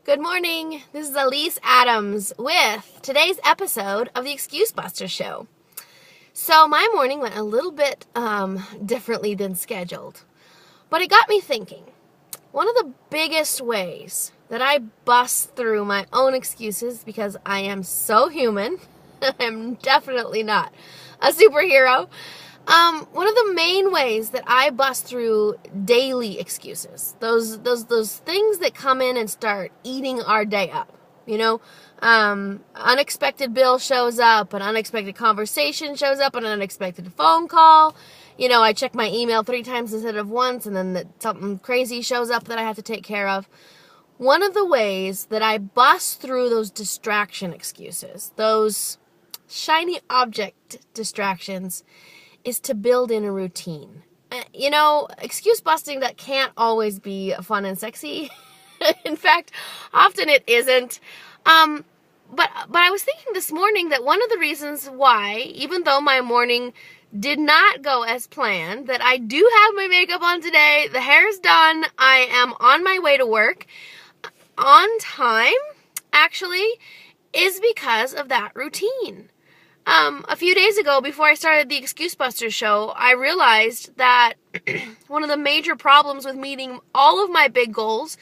Good morning. This is Elise Adams with today's episode of the Excuse Buster Show. So my morning went a little bit differently than scheduled, but it got me thinking. One of the biggest ways that I bust through my own excuses, because I am so human, I'm definitely not a superhero. One of the main ways that I bust through daily excuses, those things that come in and start eating our day up, unexpected bill shows up, an unexpected conversation shows up, an unexpected phone call. I check my email 3 times instead of once, and then something crazy shows up that I have to take care of. One of the ways that I bust through those distraction excuses, those shiny object distractions, is to build in a routine. Excuse busting, that can't always be fun and sexy. In fact, often it isn't. But I was thinking this morning that one of the reasons why, even though my morning did not go as planned, that I do have my makeup on today, the hair is done, I am on my way to work, on time, actually, is because of that routine. A few days ago, before I started the Excuse Buster show, I realized that one of the major problems with meeting all of my big goals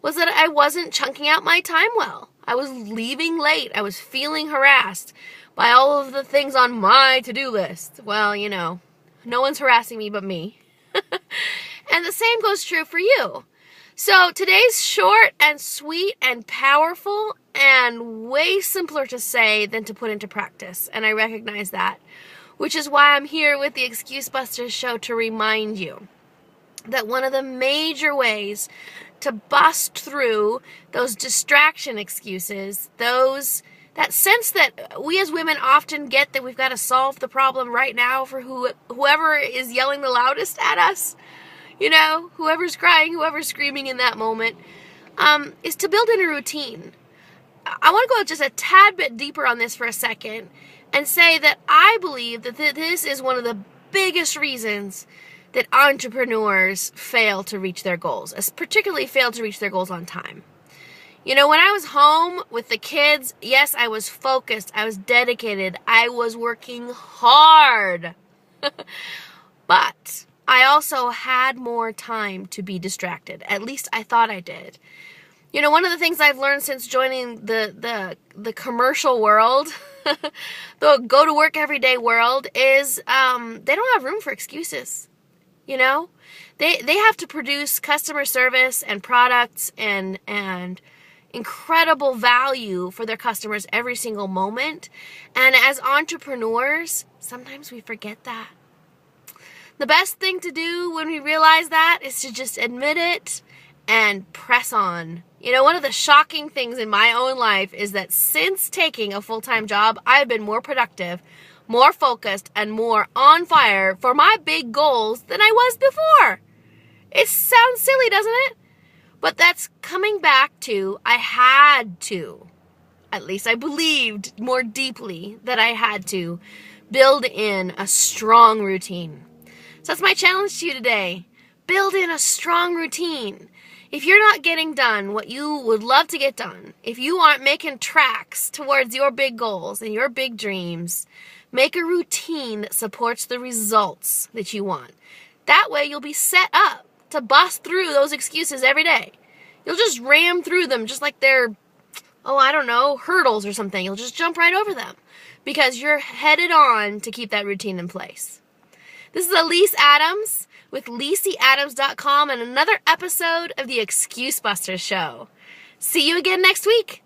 was that I wasn't chunking out my time well. I was leaving late. I was feeling harassed by all of the things on my to-do list. Well, no one's harassing me but me. And the same goes true for you. So today's short and sweet and powerful and way simpler to say than to put into practice. And I recognize that, which is why I'm here with the Excuse Busters show to remind you that one of the major ways to bust through those distraction excuses, that sense that we as women often get that we've got to solve the problem right now for whoever is yelling the loudest at us, whoever's crying, whoever's screaming in that moment, is to build in a routine. I want to go just a tad bit deeper on this for a second and say that I believe that this is one of the biggest reasons that entrepreneurs fail to reach their goals, particularly fail to reach their goals on time. When I was home with the kids, yes, I was focused, I was dedicated, I was working hard. But I also had more time to be distracted. At least I thought I did. One of the things I've learned since joining the commercial world, the go to work every day world, is they don't have room for excuses. They have to produce customer service and products and incredible value for their customers every single moment. And as entrepreneurs, sometimes we forget that. The best thing to do when we realize that is to just admit it and press on. One of the shocking things in my own life is that since taking a full-time job, I've been more productive, more focused, and more on fire for my big goals than I was before. It sounds silly, doesn't it? But that's coming back to I had to. At least I believed more deeply that I had to build in a strong routine. So that's my challenge to you today. Build in a strong routine. If you're not getting done what you would love to get done, if you aren't making tracks towards your big goals and your big dreams, make a routine that supports the results that you want. That way you'll be set up to bust through those excuses every day. You'll just ram through them just like they're, hurdles or something. You'll just jump right over them because you're headed on to keep that routine in place. This is Elise Adams with LiseyAdams.com and another episode of the Excuse Busters show. See you again next week.